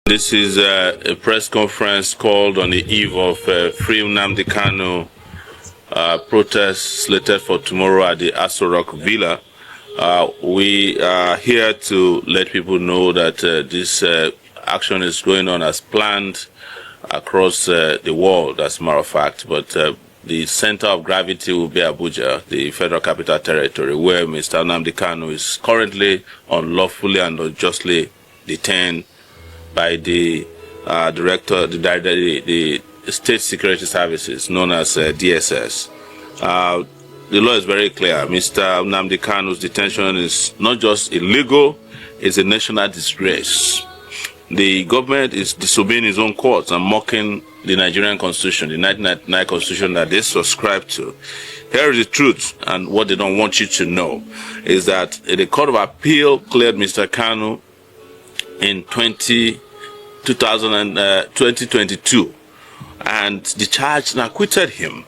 This is a press conference called on the eve of Free Nnamdi Kanu protest slated for tomorrow at the Aso Rock Villa. We are here to let people know that this action is going on as planned across the world, as a matter of fact, but the center of gravity will be Abuja, the Federal Capital Territory, where Mr. Nnamdi Kanu is currently unlawfully and unjustly detained by the the State Security Services, known as DSS. The law is very clear. Mr. Nnamdi Kanu's detention is not just illegal, it's a national disgrace. The government is disobeying its own courts and mocking the Nigerian Constitution, the 1999 Constitution that they subscribe to. Here is the truth, and what they don't want you to know is that the Court of Appeal cleared Mr. Kanu in 2022 and discharged and acquitted him.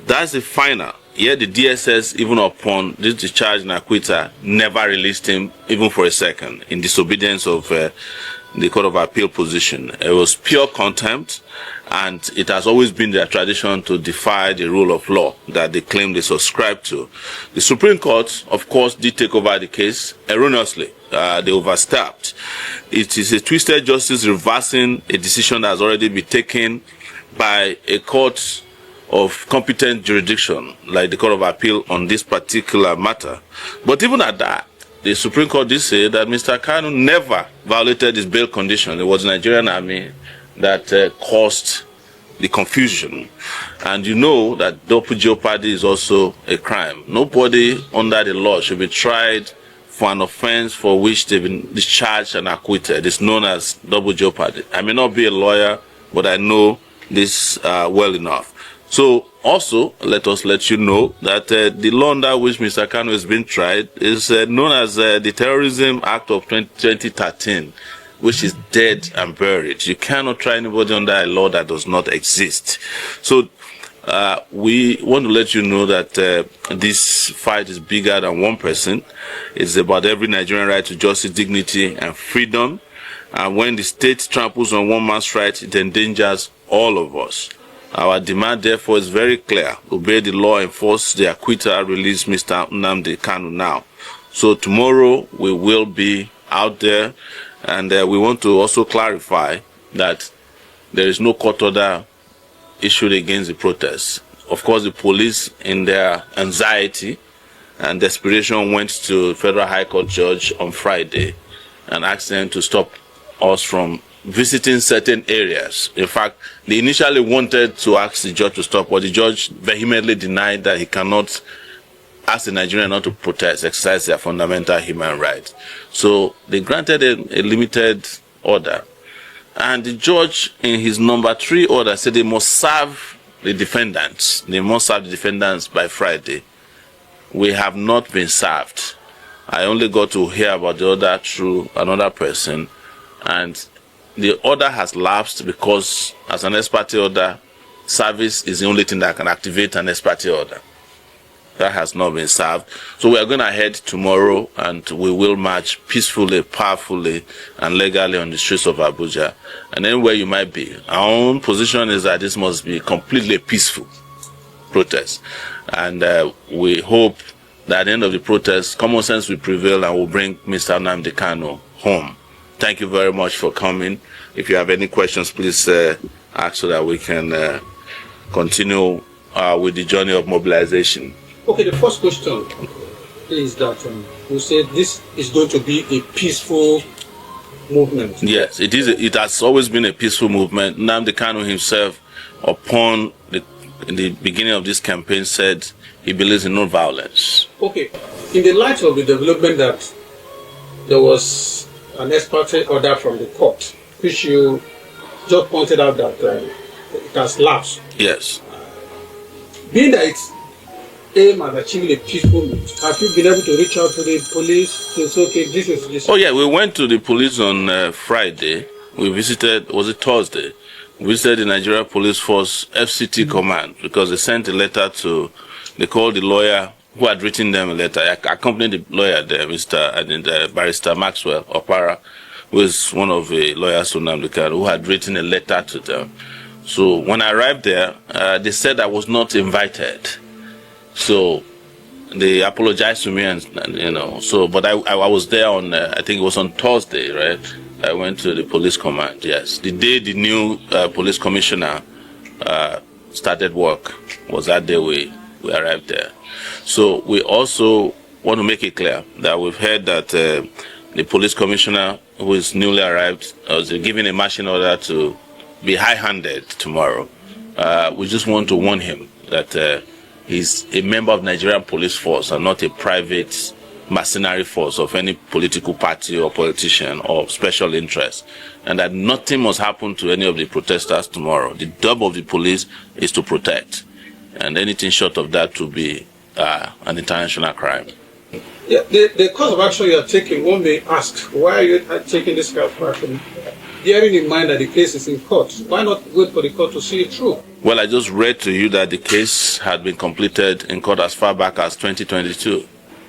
That's the final. Yet the DSS, even upon this discharge and acquittal, never released him even for a second, in disobedience of the Court of Appeal position. It was pure contempt, and it has always been their tradition to defy the rule of law that they claim they subscribe to. The Supreme Court, of course, did take over the case erroneously. They overstepped. It is a twisted justice reversing a decision that has already been taken by a court of competent jurisdiction, like the Court of Appeal, on this particular matter. But even at that, the Supreme Court did say that Mr. Kanu never violated his bail condition. It was the Nigerian army that caused the confusion. And you know that double jeopardy is also a crime. Nobody under the law should be tried for an offense for which they've been discharged and acquitted. It's known as double jeopardy. I may not be a lawyer, but I know this well enough. So also, let us let you know that the law under which Mr. Kanu is being tried is known as the Terrorism Act of 2013, which is dead and buried. You cannot try anybody under a law that does not exist. So we want to let you know that this fight is bigger than one person. It's about every Nigerian right to justice, dignity, and freedom. And when the state tramples on one man's right, it endangers all of us. Our demand, therefore, is very clear. Obey the law, enforce the acquittal, release Mr. Nnamdi Kanu now. So tomorrow we will be out there, and we want to also clarify that there is no court order issued against the protests. Of course, the police, in their anxiety and desperation, went to Federal High Court judge on Friday and asked them to stop us from visiting certain areas. In fact, they initially wanted to ask the judge to stop, but the judge vehemently denied that he cannot ask the Nigerians not to protest, exercise their fundamental human rights. So they granted a limited order. And the judge, in his number 3 order, said they must serve the defendants. They must serve the defendants by Friday. We have not been served. I only got to hear about the order through another person, and the order has lapsed because, as an ex parte order, service is the only thing that can activate an ex parte order. That has not been served. So we are going ahead tomorrow, and we will march peacefully, powerfully, and legally on the streets of Abuja. And anywhere you might be, our own position is that this must be completely peaceful protest. And we hope that at the end of the protest, common sense will prevail and will bring Mr. Nnamdi Kanu home. Thank you very much for coming. If you have any questions, please ask so that we can continue with the journey of mobilization. Okay, the first question is that you said this is going to be a peaceful movement. Yes, it is. It has always been a peaceful movement. Nnamdi Kanu himself, in the beginning of this campaign, said he believes in no violence. Okay, in the light of the development that there was an ex parte order from the court, which you just pointed out that it has lapsed. Yes. Being that it's aimed at achieving a peaceful movement, have you been able to reach out to the police to say, okay, this is this? Oh yeah, we went to the police on Friday. We visited, was it Thursday? We visited the Nigeria Police Force FCT command because they sent a letter to, they called the lawyer who had written them a letter. I accompanied the lawyer there, Barrister Maxwell Opara, who is one of the lawyers to Nnamdi Kanu, who had written a letter to them. So when I arrived there, they said I was not invited. So they apologized to me, and but I was there on, I think it was on Thursday, right? I went to the police command, yes. The day the new police commissioner started work was that day we arrived there. So we also want to make it clear that we've heard that the police commissioner who is newly arrived was given a marching order to be high-handed tomorrow. We just want to warn him that he's a member of Nigerian police force and not a private mercenary force of any political party or politician or special interest, and that nothing must happen to any of the protesters tomorrow. The job of the police is to protect, and anything short of that to be an international crime. Yeah, the course of action you are taking, one may ask, why are you taking this kind of action? Bearing in mind that the case is in court, why not wait for the court to see it through? Well, I just read to you that the case had been completed in court as far back as 2022,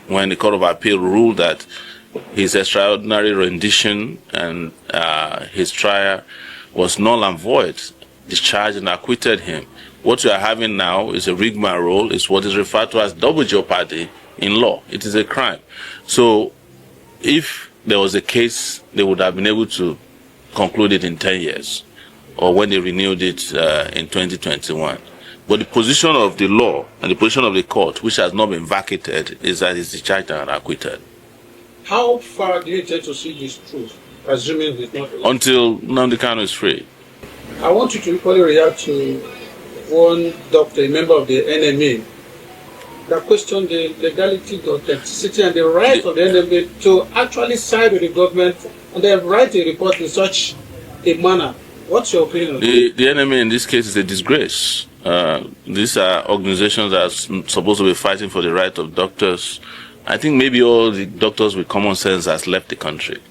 when the Court of Appeal ruled that his extraordinary rendition and his trial was null and void, discharged and acquitted him. What we are having now is a rigmarole, is what is referred to as double jeopardy in law. It is a crime. So if there was a case, they would have been able to conclude it in 10 years, or when they renewed it in 2021. But the position of the law and the position of the court, which has not been vacated, is that he's discharged and acquitted. How far do you intend to see this truth, assuming he's not alive? Until Nnamdi Kanu is free. I want you to equally react to one doctor, a member of the NMA, that questioned the legality, the authenticity, and the right of the NMA to actually side with the government and then write a report in such a manner. What's your opinion on The NMA in this case is a disgrace. These are organizations that are supposed to be fighting for the right of doctors. I think maybe all the doctors with common sense has left the country.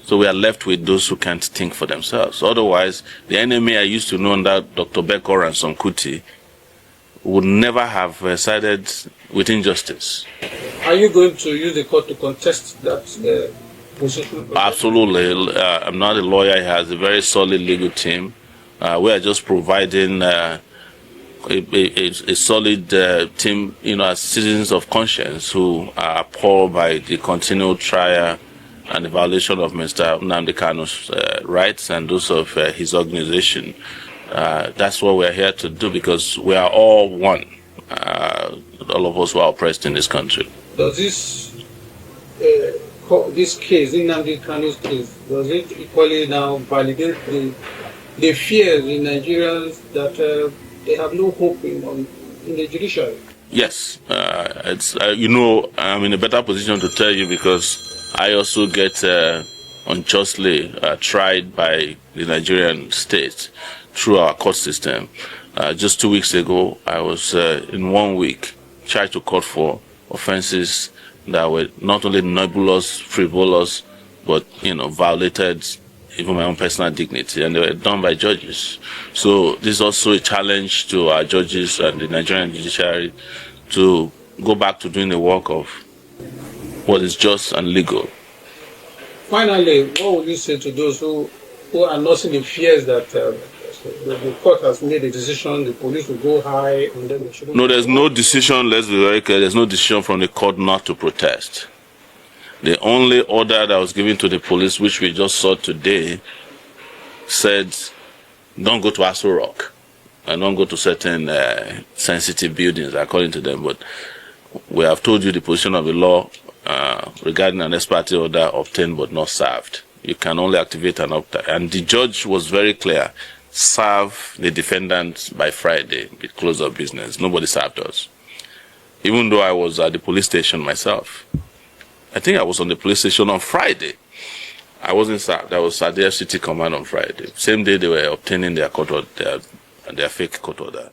So we are left with those who can't think for themselves. Otherwise, the NMA I used to know under Dr. Bekor and Son Kuti would never have sided with injustice. Are you going to use the court to contest that position? Absolutely. I'm not a lawyer. He has a very solid legal team. We are just providing a solid team, as citizens of conscience who are appalled by the continued trial and the violation of Mr. Nnamdi Kanu's rights and those of his organization. That's what we're here to do, because we are all one, all of us who are oppressed in this country. Does this case, Nnamdi Kanu's case, does it equally now validate the fears in Nigerians that they have no hope in the judiciary? Yes, I'm in a better position to tell you, because I also get unjustly tried by the Nigerian state through our court system. Just 2 weeks ago, I was in 1 week tried to court for offenses that were not only nebulous, frivolous, but violated even my own personal dignity, and they were done by judges. So this is also a challenge to our judges and the Nigerian judiciary to go back to doing the work of what is just and legal. Finally, what would you say to those who are nursing the fears that the court has made a decision, the police will go high, and then they shouldn't? No, there's no decision, let's be very clear, there's no decision from the court not to protest. The only order that was given to the police, which we just saw today, said, don't go to Aso Rock and don't go to certain sensitive buildings, according to them. But we have told you the position of the law regarding an ex parte order obtained but not served. You can only activate an order. And the judge was very clear. Serve the defendant by Friday, with close of business. Nobody served us. Even though I was at the police station myself. I think I was on the police station on Friday. I wasn't served. I was at the FCT command on Friday. Same day they were obtaining their court order, their fake court order.